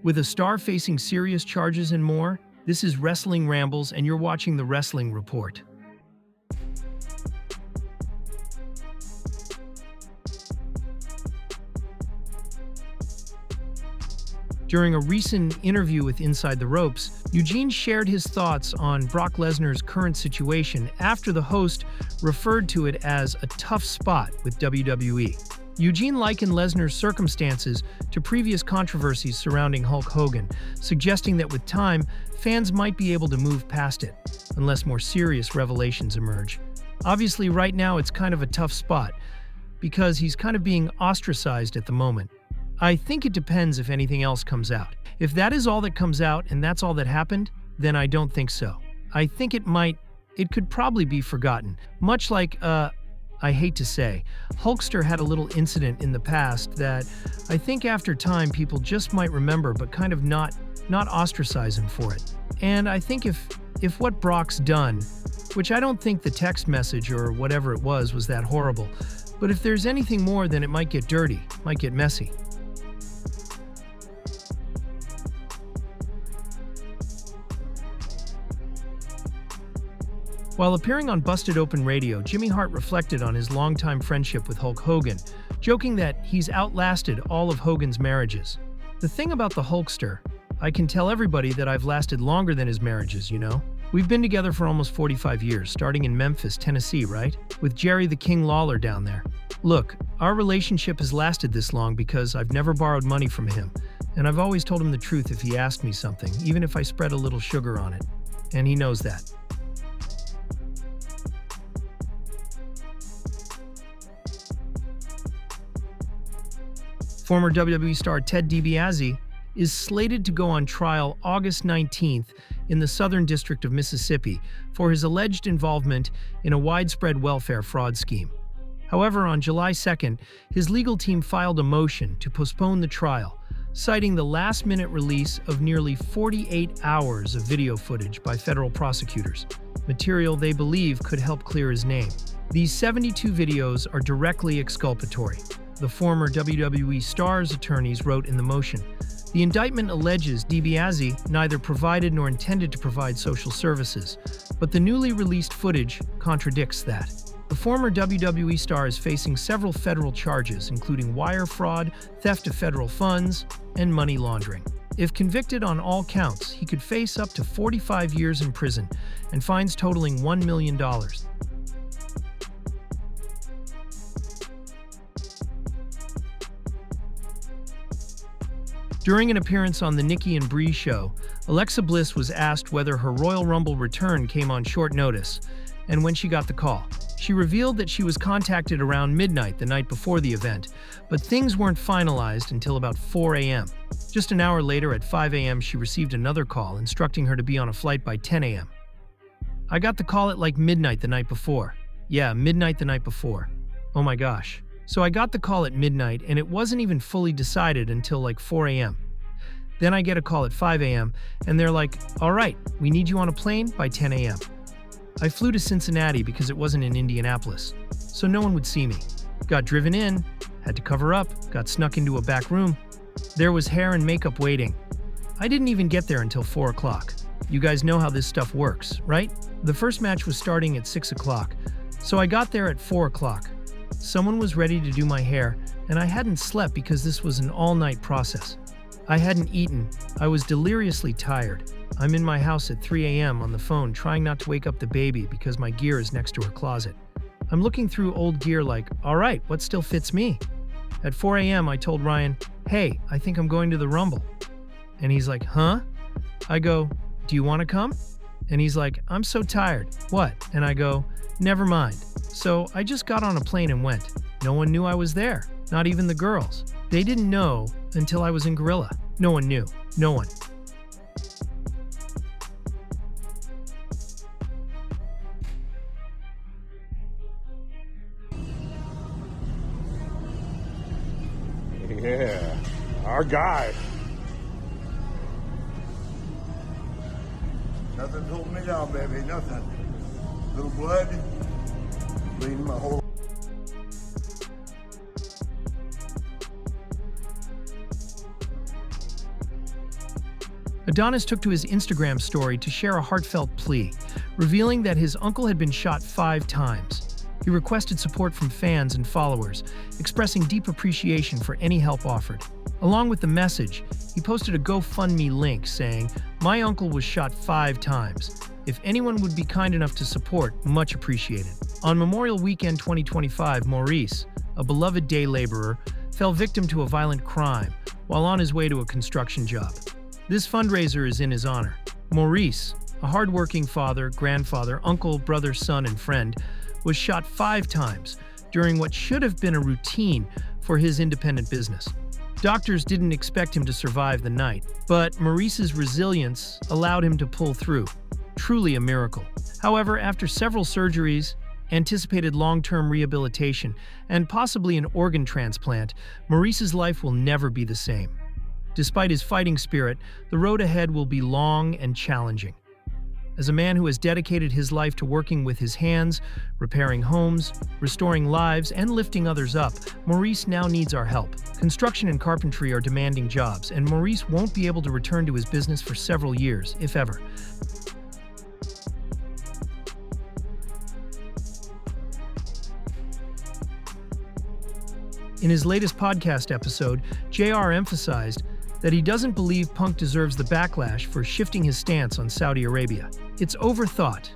With a star facing serious charges and more, this is Wrestling Rambles, and you're watching the Wrestling Report. During a recent interview with Inside the Ropes, Eugene shared his thoughts on Brock Lesnar's current situation after the host referred to it as a tough spot with WWE. Eugene likened Lesnar's circumstances to previous controversies surrounding Hulk Hogan, suggesting that with time, fans might be able to move past it, unless more serious revelations emerge. Obviously, right now it's kind of a tough spot, because he's kind of being ostracized at the moment. I think it depends if anything else comes out. If that is all that comes out and that's all that happened, then I don't think so. I think it could probably be forgotten. Much like, I hate to say, Hulkster had a little incident in the past that I think after time people just might remember but kind of not ostracize him for it. And I think if what Brock's done, which I don't think the text message or whatever it was that horrible, but if there's anything more, then it might get dirty, might get messy. While appearing on Busted Open Radio, Jimmy Hart reflected on his longtime friendship with Hulk Hogan, joking that he's outlasted all of Hogan's marriages. The thing about the Hulkster, I can tell everybody that I've lasted longer than his marriages, you know? We've been together for almost 45 years, starting in Memphis, Tennessee, right? With Jerry the King Lawler down there. Look, our relationship has lasted this long because I've never borrowed money from him, and I've always told him the truth if he asked me something, even if I spread a little sugar on it. And he knows that. Former WWE star Ted DiBiase is slated to go on trial August 19th in the Southern District of Mississippi for his alleged involvement in a widespread welfare fraud scheme. However, on July 2nd, his legal team filed a motion to postpone the trial, citing the last-minute release of nearly 48 hours of video footage by federal prosecutors, material they believe could help clear his name. These 72 videos are directly exculpatory, the former WWE star's attorneys wrote in the motion. The indictment alleges DiBiase neither provided nor intended to provide social services, but the newly released footage contradicts that. The former WWE star is facing several federal charges, including wire fraud, theft of federal funds, and money laundering. If convicted on all counts, he could face up to 45 years in prison and fines totaling $1 million. During an appearance on The Nikki and Bree Show, Alexa Bliss was asked whether her Royal Rumble return came on short notice, and when she got the call. She revealed that she was contacted around midnight the night before the event, but things weren't finalized until about 4 a.m. Just an hour later at 5 a.m. she received another call instructing her to be on a flight by 10 a.m. I got the call at like midnight the night before. Yeah, midnight the night before. Oh my gosh. So I got the call at midnight, and it wasn't even fully decided until like 4 a.m. Then I get a call at 5 a.m., and they're like, all right, we need you on a plane by 10 a.m. I flew to Cincinnati because it wasn't in Indianapolis, so no one would see me. Got driven in, had to cover up, got snuck into a back room. There was hair and makeup waiting. I didn't even get there until 4 o'clock. You guys know how this stuff works, right? The first match was starting at 6 o'clock, so I got there at 4 o'clock. Someone was ready to do my hair, and I hadn't slept because this was an all-night process. I hadn't eaten. I was deliriously tired. I'm in my house at 3 a.m. on the phone trying not to wake up the baby because my gear is next to her closet. I'm looking through old gear like, all right, what still fits me? At 4 a.m. I told Ryan, hey, I think I'm going to the Rumble. And he's like, huh? I go, do you want to come? And he's like, I'm so tired. What? And I go, never mind. So I just got on a plane and went. No one knew I was there, not even the girls. They didn't know until I was in Gorilla. No one knew. No one. Yeah, our guy. Nothing's holding me down, baby, nothing. Little blood, bleeding my whole Adonis took to his Instagram story to share a heartfelt plea, revealing that his uncle had been shot 5 times. He requested support from fans and followers, expressing deep appreciation for any help offered. Along with the message, he posted a GoFundMe link saying, "My uncle was shot 5 times. If anyone would be kind enough to support, much appreciated." On Memorial Weekend 2025, Maurice, a beloved day laborer, fell victim to a violent crime while on his way to a construction job. This fundraiser is in his honor. Maurice, a hardworking father, grandfather, uncle, brother, son, and friend, was shot 5 times during what should have been a routine for his independent business. Doctors didn't expect him to survive the night, but Maurice's resilience allowed him to pull through. Truly a miracle. However, after several surgeries, anticipated long-term rehabilitation, and possibly an organ transplant, Maurice's life will never be the same. Despite his fighting spirit, the road ahead will be long and challenging. As a man who has dedicated his life to working with his hands, repairing homes, restoring lives, and lifting others up, Maurice now needs our help. Construction and carpentry are demanding jobs, and Maurice won't be able to return to his business for several years, if ever. In his latest podcast episode, JR emphasized that he doesn't believe Punk deserves the backlash for shifting his stance on Saudi Arabia. It's overthought,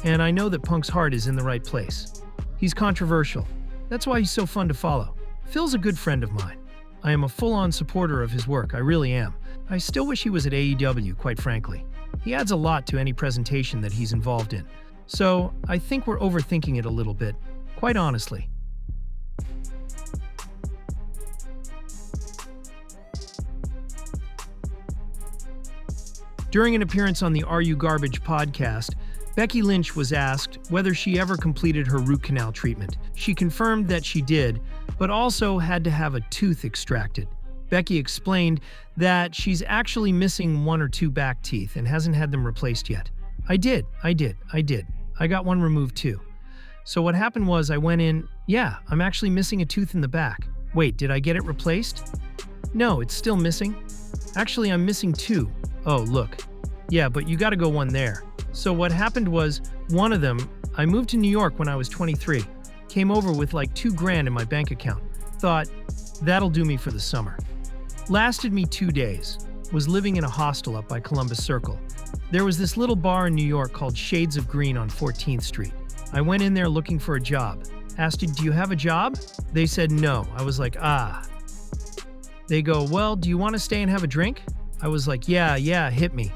and I know that Punk's heart is in the right place. He's controversial. That's why he's so fun to follow. Phil's a good friend of mine. I am a full-on supporter of his work, I really am. I still wish he was at AEW, quite frankly. He adds a lot to any presentation that he's involved in. So, I think we're overthinking it a little bit, quite honestly. During an appearance on the Are You Garbage podcast, Becky Lynch was asked whether she ever completed her root canal treatment. She confirmed that she did, but also had to have a tooth extracted. Becky explained that she's actually missing 1 or 2 back teeth and hasn't had them replaced yet. I did. I got one removed too. So what happened was I went in, yeah, I'm actually missing a tooth in the back. Wait, did I get it replaced? No, it's still missing. Actually, I'm missing 2. Oh, look. Yeah, but you gotta go one there. So what happened was, one of them, I moved to New York when I was 23. Came over with like $2 grand in my bank account. Thought, that'll do me for the summer. Lasted me 2 days. Was living in a hostel up by Columbus Circle. There was this little bar in New York called Shades of Green on 14th Street. I went in there looking for a job. Asked, do you have a job? They said no. I was like, ah. They go, well, do you want to stay and have a drink? I was like, yeah, hit me.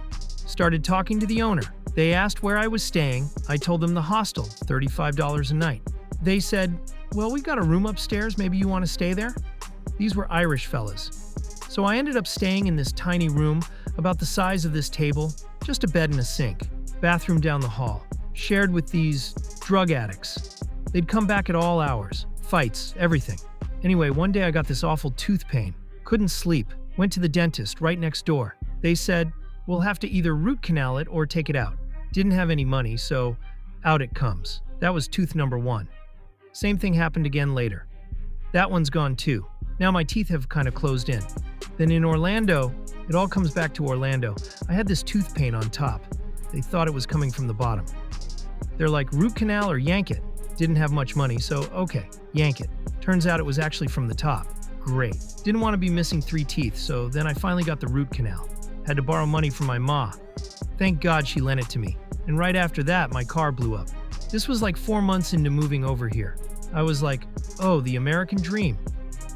Started talking to the owner. They asked where I was staying. I told them the hostel, $35 a night. They said, well, we got a room upstairs. Maybe you want to stay there? These were Irish fellas. So I ended up staying in this tiny room, about the size of this table, just a bed and a sink. Bathroom down the hall. Shared with these drug addicts. They'd come back at all hours. Fights, everything. Anyway, one day I got this awful tooth pain. Couldn't sleep. Went to the dentist right next door. They said, we'll have to either root canal it or take it out. Didn't have any money, so out it comes. That was tooth number 1. Same thing happened again later. That one's gone too. Now my teeth have kind of closed in. Then in Orlando, it all comes back to Orlando. I had this tooth pain on top. They thought it was coming from the bottom. They're like, root canal or yank it. Didn't have much money, so okay, yank it. Turns out it was actually from the top. Great. Didn't want to be missing 3 teeth, so then I finally got the root canal. Had to borrow money from my ma. Thank God she lent it to me. And right after that, my car blew up. This was like 4 months into moving over here. I was like, oh, the American dream.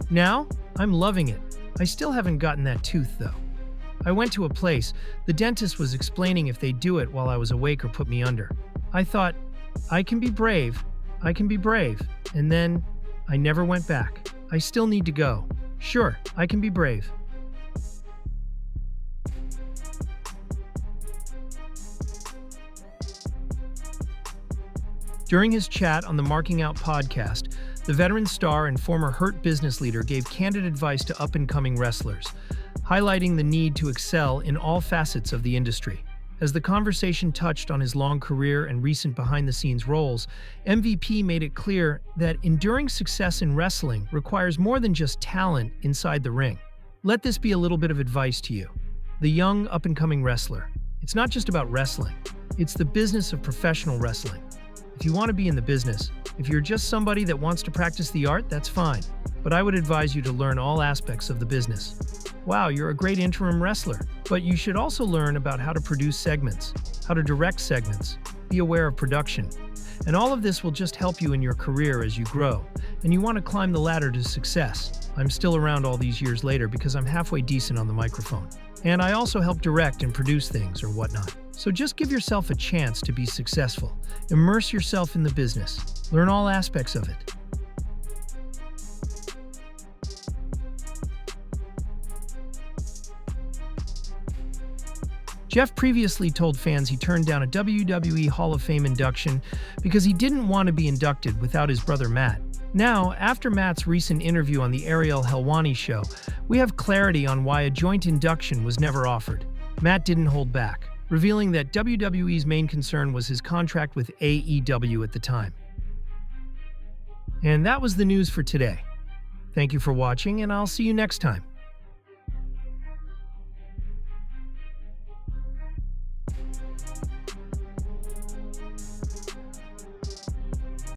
Now, I'm loving it. I still haven't gotten that tooth, though. I went to a place. The dentist was explaining if they'd do it while I was awake or put me under. I thought, I can be brave. And then, I never went back. I still need to go. Sure, I can be brave. During his chat on the Marking Out podcast, the veteran star and former Hurt business leader gave candid advice to up-and-coming wrestlers, highlighting the need to excel in all facets of the industry. As the conversation touched on his long career and recent behind-the-scenes roles, MVP made it clear that enduring success in wrestling requires more than just talent inside the ring. Let this be a little bit of advice to you. the young, up-and-coming wrestler. It's not just about wrestling. It's the business of professional wrestling. If you want to be in the business, if you're just somebody that wants to practice the art, that's fine. But I would advise you to learn all aspects of the business. Wow, you're a great interim wrestler. But you should also learn about how to produce segments, how to direct segments, be aware of production. And all of this will just help you in your career as you grow. And you want to climb the ladder to success. I'm still around all these years later because I'm halfway decent on the microphone. And I also help direct and produce things or whatnot. So just give yourself a chance to be successful. Immerse yourself in the business. Learn all aspects of it. Jeff previously told fans he turned down a WWE Hall of Fame induction because he didn't want to be inducted without his brother Matt. Now, after Matt's recent interview on the Ariel Helwani show, we have clarity on why a joint induction was never offered. Matt didn't hold back, revealing that WWE's main concern was his contract with AEW at the time. And that was the news for today. Thank you for watching, and I'll see you next time.